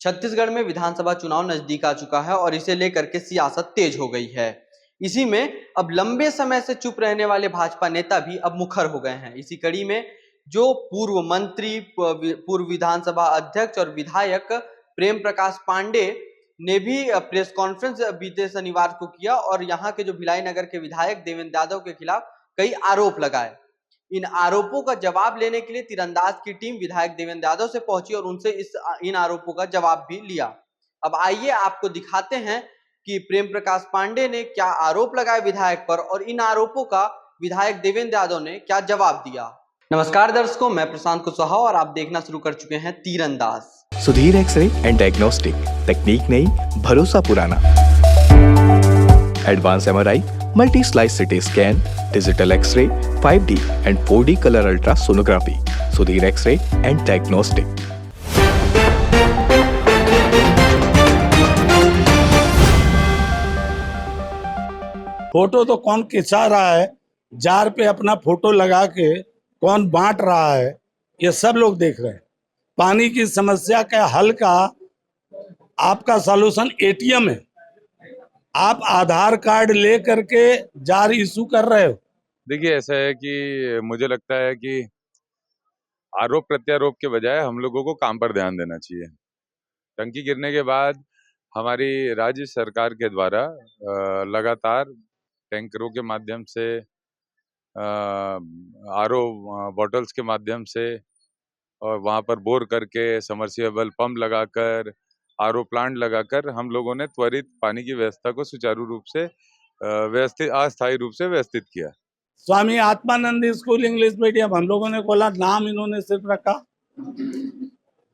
छत्तीसगढ़ में विधानसभा चुनाव नजदीक आ चुका है और इसे लेकर के सियासत तेज हो गई है। इसी में अब लंबे समय से चुप रहने वाले भाजपा नेता भी अब मुखर हो गए हैं। इसी कड़ी में जो पूर्व मंत्री, पूर्व विधानसभा अध्यक्ष और विधायक प्रेम प्रकाश पांडे ने भी प्रेस कॉन्फ्रेंस बीते शनिवार को किया और यहाँ के जो भिलाई नगर के विधायक देवेंद्र यादव के खिलाफ कई आरोप लगाए। इन आरोपों का जवाब लेने के लिए तीरंदाज की टीम विधायक देवेंद्र यादव से पहुंची और उनसे इन आरोपों का जवाब भी लिया। अब आइए आपको दिखाते हैं कि प्रेम प्रकाश पांडे ने क्या आरोप लगाए विधायक पर और इन आरोपों का विधायक देवेंद्र यादव ने क्या जवाब दिया। नमस्कार दर्शकों, मैं प्रशांत कुशवाहा और आप देखना शुरू कर चुके हैं तीरंदाज। सुधीर एक्सरे एंड डायग्नोस्टिक, तकनीक नई, भरोसा पुराना। Advance MRI, multi slice CT scan, digital x-ray, 5D and 4D colour ultra sonography. Sudhir x-ray and diagnostic. Photo तो कौन खिंचा रहा है, जार पे अपना फोटो लगा के कौन बांट रहा है, ये सब लोग देख रहे हैं। पानी की समस्या का हल का आपका सॉल्यूशन एटीएम है। आप आधार कार्ड ले करके जार इशू कर रहे हो। देखिए, ऐसा है कि मुझे लगता है कि आरोप प्रत्यारोप के बजाय हम लोगों को काम पर ध्यान देना चाहिए। टंकी गिरने के बाद हमारी राज्य सरकार के द्वारा लगातार टैंकरों के माध्यम से, आरओ बॉटल्स के माध्यम से और वहाँ पर बोर करके समर्सिबल पंप लगाकर, आरओ प्लांट लगाकर हम लोगों ने त्वरित पानी की व्यवस्था को सुचारू रूप से अस्थायी रूप से व्यवस्थित किया। Swami Atmanand school English medium हम लोगों ने खोला, नाम इन्होंने सिर्फ रखा।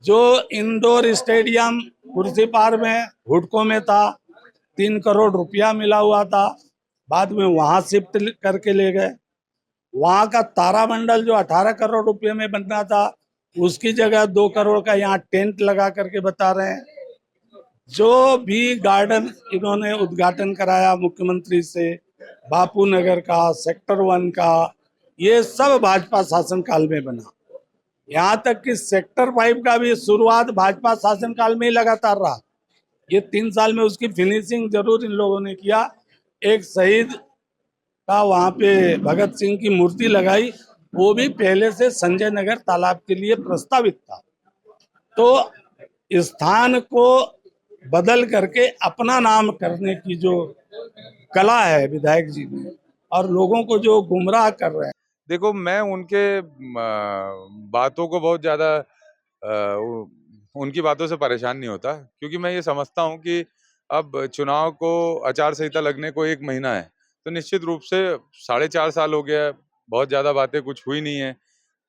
जो इंडोर स्टेडियम कुर्सी पार में हुडको में था, 3 करोड़ रुपया मिला हुआ था, बाद में वहां शिफ्ट करके ले गए। वहां का तारामंडल जो 18 करोड़ रुपये में बनना था, उसकी जगह 2 करोड़ का यहाँ टेंट लगा करके बता रहे हैं। जो भी गार्डन इन्होंने उद्घाटन कराया मुख्यमंत्री से, बापू नगर का, सेक्टर 1 का, ये सब भाजपा शासन काल में बना। यहाँ तक कि सेक्टर 5 का भी शुरुआत भाजपा शासन काल में ही लगातार रहा। ये 3 साल में उसकी फिनिशिंग जरूर इन लोगों ने किया। एक शहीद का वहाँ पे भगत सिंह की मूर्ति लगाई, वो भी पहले से संजय नगर तालाब के लिए प्रस्तावित था। तो स्थान को बदल करके अपना नाम करने की जो कला है विधायक जी में, और लोगों को जो गुमराह कर रहे हैं। देखो, मैं उनके बातों को बहुत ज्यादा उनकी बातों से परेशान नहीं होता, क्योंकि मैं ये समझता हूँ कि अब चुनाव को आचार संहिता लगने को 1 महीना है, तो निश्चित रूप से 4.5 साल हो गया, बहुत ज्यादा बातें कुछ हुई नहीं है,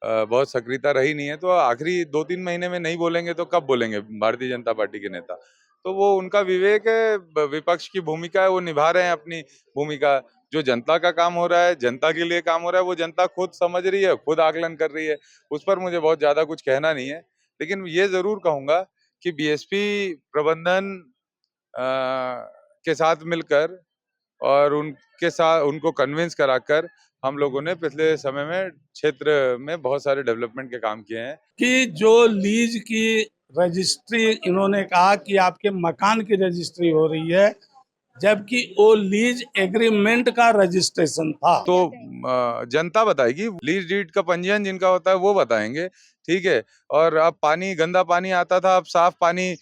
बहुत सक्रियता रही नहीं है, तो आखिरी 2-3 महीने में नहीं बोलेंगे तो कब बोलेंगे भारतीय जनता पार्टी के नेता। तो वो उनका विवेक है, विपक्ष की भूमिका है, वो निभा रहे हैं अपनी भूमिका। जो जनता का काम हो रहा है, जनता के लिए काम हो रहा है, वो जनता खुद समझ रही है, खुद आकलन कर रही है। उस पर मुझे बहुत ज्यादा कुछ कहना नहीं है, लेकिन ये जरूर कहूंगा कि बीएसपी प्रबंधन के साथ मिलकर और उनके साथ उनको कन्विंस कराकर हम लोगों ने पिछले समय में क्षेत्र में बहुत सारे डेवलपमेंट के काम किए हैं। कि जो लीज की रजिस्ट्री, इन्होंने कहा कि आपके मकान की रजिस्ट्री हो रही है, जबकि वो लीज एग्रीमेंट का रजिस्ट्रेशन था। तो जनता बताएगी, लीज डीड का पंजीयन जिनका होता है वो बताएंगे, ठीक है। और अब पानी, गंदा पानी आता था, अब साफ पानी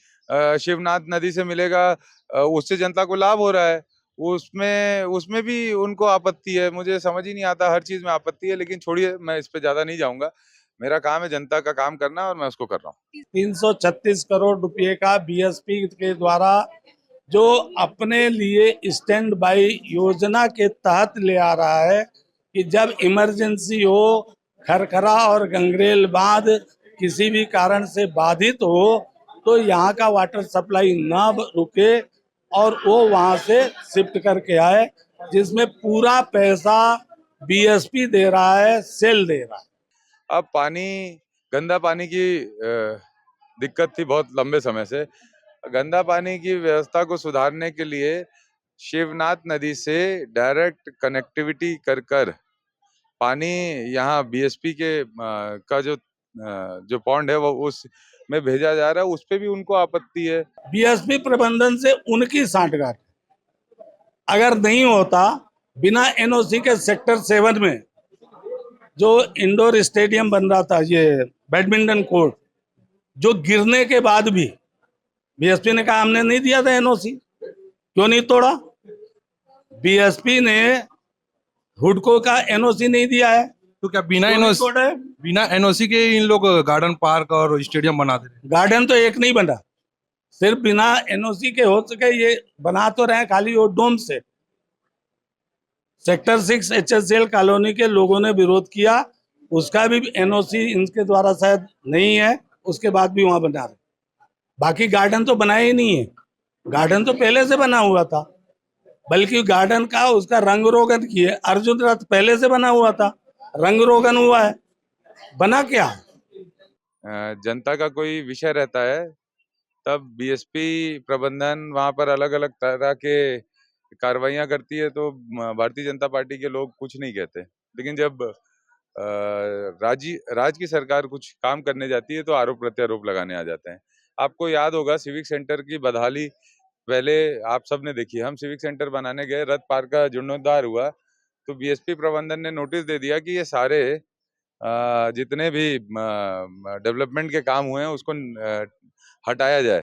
शिवनाथ नदी से मिलेगा, उससे जनता को लाभ हो रहा है। उसमें भी उनको आपत्ति है। मुझे समझ ही नहीं आता, हर चीज में आपत्ति है, लेकिन छोड़िए, मैं इस पे ज्यादा नहीं जाऊंगा। मेरा काम है जनता का काम करना और मैं उसको कर रहा हूँ। 336 करोड़ रुपए का बीएसपी के द्वारा जो अपने लिए स्टैंड बाई योजना के तहत ले आ रहा है कि जब इमरजेंसी हो, खरखरा और गंगरेल बांध किसी भी कारण से बाधित हो, तो यहाँ का वाटर सप्लाई ना रुके और वो वहां से शिफ्ट करके आए, जिसमें पूरा पैसा बीएसपी दे रहा है, सेल दे रहा है। अब पानी, गंदा पानी की दिक्कत थी बहुत लंबे समय से। गंदा पानी की व्यवस्था को सुधारने के लिए शिवनाथ नदी से डायरेक्ट कनेक्टिविटी कर पानी यहाँ बीएसपी के का जो पॉन्ड है वो उस में भेजा जा रहा है, उस पे भी उनको आपत्ति है। बीएसपी प्रबंधन से उनकी सांठगांठ। अगर नहीं होता, बिना एनओसी के सेक्टर 7 में जो इंडोर स्टेडियम बन रहा था, ये बैडमिंटन कोर्ट, जो गिरने के बाद भी बीएसपी ने कहा हमने नहीं दिया था एनओसी। क्यों नहीं तोड़ा? बीएसपी ने हुडको का एनओसी नहीं दिया है, तो क्या बिना क्यों नहीं एनओसी तोड़ा है? बिना एनओसी के इन लोग गार्डन पार्क और स्टेडियम बना दे रहे हैं? गार्डन तो एक नहीं बना, सिर्फ बिना एनओसी के हो सके ये बना तो रहे खाली वो डोम से। सेक्टर 6 एचएसएल कॉलोनी के लोगों ने विरोध किया, उसका भी एनओसी इनके द्वारा शायद नहीं है, उसके बाद भी वहां बना रहे। बाकी गार्डन तो बनाया ही नहीं है, गार्डन तो पहले से बना हुआ था, बल्कि गार्डन का उसका रंग रोगन किए। अर्जुन रथ पहले से बना हुआ था, रंग रोगन हुआ है, बना क्या? जनता का कोई विषय रहता है तब बीएसपी प्रबंधन वहां पर अलग अलग तरह के कार्रवाइयां करती है, तो भारतीय जनता पार्टी के लोग कुछ नहीं कहते। लेकिन जब राज्य की सरकार कुछ काम करने जाती है तो आरोप प्रत्यारोप लगाने आ जाते हैं। आपको याद होगा सिविक सेंटर की बदहाली पहले आप सबने देखी। हम सिविक सेंटर बनाने गए, रथ पार्क का जीर्णोद्धार हुआ तो बीएसपी प्रबंधन ने नोटिस दे दिया कि ये सारे जितने भी डेवलपमेंट के काम हुए हैं उसको हटाया जाए।